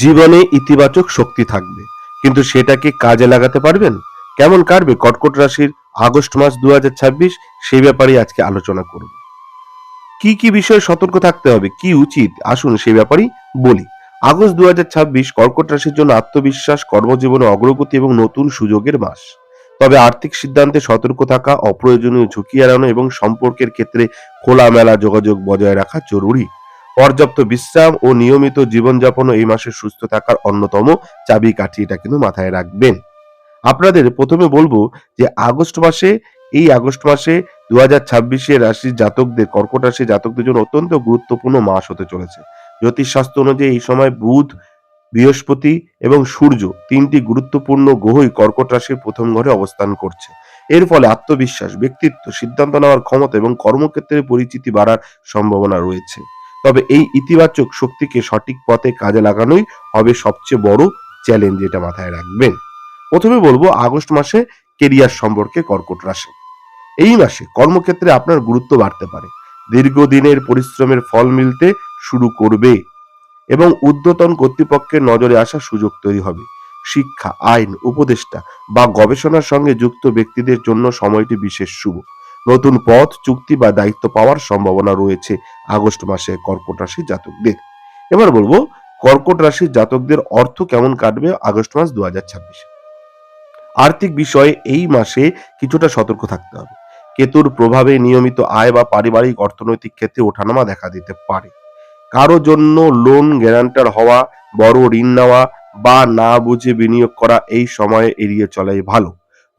জীবনে ইতিবাচক শক্তি থাকবে, কিন্তু সেটাকে কাজে লাগাতে পারবেন? কেমন কাটবে কর্কট রাশির আগস্ট মাস 2026, সেই ব্যাপারে আজকে আলোচনা করব। কি কি বিষয়ে সতর্ক থাকতে হবে, কি উচিত, আসুন সেই ব্যাপারেই বলি। আগস্ট 2026 কর্কট রাশির জন্য আত্মবিশ্বাস, কর্মজীবনে অগ্রগতি এবং নতুন সুযোগের মাস। তবে আর্থিক সিদ্ধান্তে সতর্ক থাকা, অপ্রয়োজনীয় ঝুঁকি এড়ানো এবং সম্পর্কের ক্ষেত্রে খোলামেলা যোগাযোগ বজায় রাখা জরুরি। পর্যাপ্ত বিশ্রাম ও নিয়মিত জীবনযাপনও এই মাসে সুস্থ থাকার অন্যতম চাবিকাঠি, এটা কিন্তু মাথায় রাখবেন। আপনাদের প্রথমে বলবো যে আগস্ট মাসে 2026 রাশির জাতকদের, কর্কট রাশির জাতকদের জন্য অত্যন্ত গুরুত্বপূর্ণ মাস হতে চলেছে। জ্যোতিষশাস্ত্র অনুযায়ী এই সময় বুধ, বৃহস্পতি এবং সূর্য, তিনটি গুরুত্বপূর্ণ গ্রহই কর্কট রাশির প্রথম ঘরে অবস্থান করছে। এর ফলে আত্মবিশ্বাস, ব্যক্তিত্ব, সিদ্ধান্ত নেওয়ার ক্ষমতা এবং কর্মক্ষেত্রে পরিচিতি বাড়ার সম্ভাবনা রয়েছে। তবে এই ইতিবাচক শক্তিকে সঠিক পথে কাজে লাগানোই হবে সবচেয়ে বড় চ্যালেঞ্জ, এটা মাথায় রাখবেন। প্রথমে বলবো আগস্ট মাসে কেরিয়ার সম্পর্কে কর্কট রাশি। এই মাসে কর্মক্ষেত্রে আপনার গুরুত্ব বাড়তে পারে, দীর্ঘদিনের পরিশ্রমের ফল মিলতে শুরু করবে এবং ঊর্ধ্বতন কর্তৃপক্ষের নজরে আসার সুযোগ তৈরি হবে। শিক্ষা, আইন, উপদেষ্টা বা গবেষণার সঙ্গে যুক্ত ব্যক্তিদের জন্য সময়টি বিশেষ শুভ। নতুন পদ, চুক্তি বা দায়িত্ব পাওয়ার সম্ভাবনা রয়েছে আগস্ট মাসে কর্কট রাশির জাতকদের। এবার বলবো কর্কট রাশির জাতকদের অর্থ কেমন কাটবে আগস্ট মাস 2026। আর্থিক বিষয়ে এই মাসে কিছুটা সতর্ক থাকতে হবে। কেতুর প্রভাবে নিয়মিত আয় বা পারিবারিক অর্থনৈতিক ক্ষেত্রে ওঠানামা দেখা দিতে পারে। কারো জন্য লোন গ্যারান্টার হওয়া, বড় ঋণ নেওয়া বা না বুঝে বিনিয়োগ করা এই সময়ে এড়িয়ে চলাই ভালো।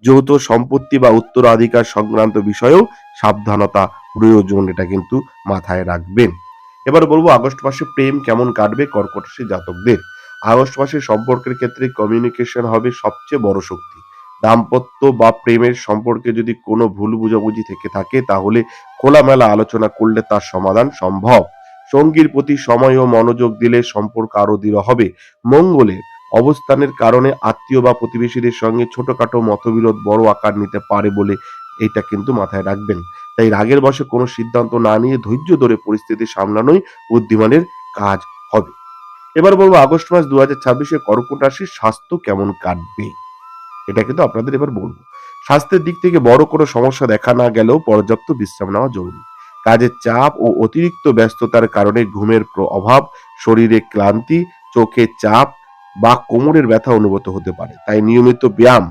যৌথ সম্পত্তি বা উত্তরাধিকার সংক্রান্ত বিষয়েও সাবধানতা প্রয়োজন, এটা কিন্তু মাথায় রাখবেন। এবার বলবো আগস্ট মাসে প্রেম কেমন কাটবে কর্কট রাশির জাতকদের। আগস্ট মাসে সম্পর্কের ক্ষেত্রে কমিউনিকেশন হবে সবচেয়ে বড় শক্তি। দাম্পত্য বা প্রেমের সম্পর্কে যদি কোনো ভুল বুঝাবুঝি থেকে থাকে, তাহলে খোলামেলা আলোচনা করলে তার সমাধান সম্ভব। সঙ্গীর প্রতি সময় ও মনোযোগ দিলে সম্পর্ক আরো দৃঢ় হবে। মঙ্গলের অবস্থানের কারণে আত্মীয় বা প্রতিবেশীদের সঙ্গে ছোটখাটো মতবিরোধ বড় আকার নিতে পারে বলে এটা কিন্তু মাথায় রাখবেন। তাই রাগের বশে কোনো সিদ্ধান্ত না নিয়ে ধৈর্য ধরে পরিস্থিতি সামলানোই বুদ্ধিমানের কাজ হবে। এবার বলবো আগস্ট মাস 2026 কর্কট রাশির স্বাস্থ্য কেমন কাটবে, এটা কিন্তু আপনাদের এবার বলবো। স্বাস্থ্যের দিক থেকে বড় কোনো সমস্যা দেখা না গেলেও পর্যাপ্ত বিশ্রাম নেওয়া জরুরি। কাজের চাপ ও অতিরিক্ত ব্যস্ততার কারণে ঘুমের অভাব, শরীরে ক্লান্তি, চোখে চাপ বা কোমরের ব্যথা অনুভূত হতে পারে। তাই নিয়মিত ব্যায়াম,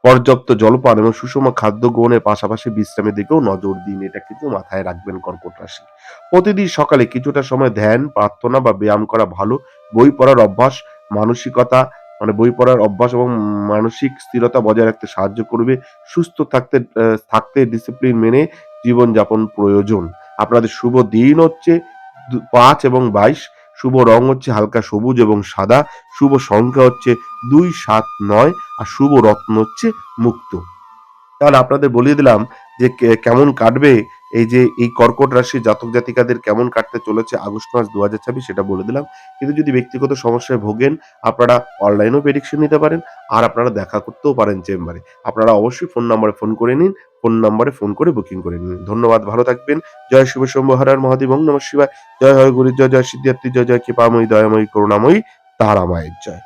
পর্যাপ্ত জলপান এবং সুষম খাদ্য গ্রহণের পাশাপাশি বিশ্রামের দিকেও নজর দিন, এটা কিন্তু মাথায় রাখবেন কর্কট রাশি। প্রতিদিন সকালে কিছুটা সময় ধ্যান, প্রার্থনা বা ব্যায়াম করা ভালো। বই পড়ার অভ্যাস মানসিকতা বই পড়ার অভ্যাস এবং মানসিক স্থিরতা বজায় রাখতে সাহায্য করবে। সুস্থ থাকতে ডিসিপ্লিন মেনে জীবনযাপন প্রয়োজন। আপনাদের শুভ দিন হচ্ছে 5 এবং 22। শুভ রং হচ্ছে হালকা সবুজ এবং সাদা। শুভ সংখ্যা হচ্ছে 2, 7, 9 আর শুভ রত্ন হচ্ছে মুক্ত। তাহলে আপনাদের বলিয়ে দিলাম যে কেমন কাটবে এই যে এই কর্কট রাশির জাতক জাতিকাদের কেমন কাটতে চলেছে আগস্ট মাস 2026, সেটা বলে দিলাম। কিন্তু যদি ব্যক্তিগত সমস্যায় ভোগেন, আপনারা অনলাইনেও প্রেডিকশন নিতে পারেন আর আপনারা দেখা করতেও পারেন চেম্বারে। আপনারা অবশ্যই ফোন নাম্বারে ফোন করে নিন। ফোন নাম্বারে ফোন করে বুকিং করে নিন। ধন্যবাদ, ভালো থাকবেন। জয় শিব শম্ভু হর হর মহাদেব ওং নমঃ শিবায়। জয় হয় গুরু, জয় জয় সিদ্ধার্থী, জয় জয় কৃপাময়ী, দয়াময়ী, করুণাময়ী, তারা মায়ের জয়।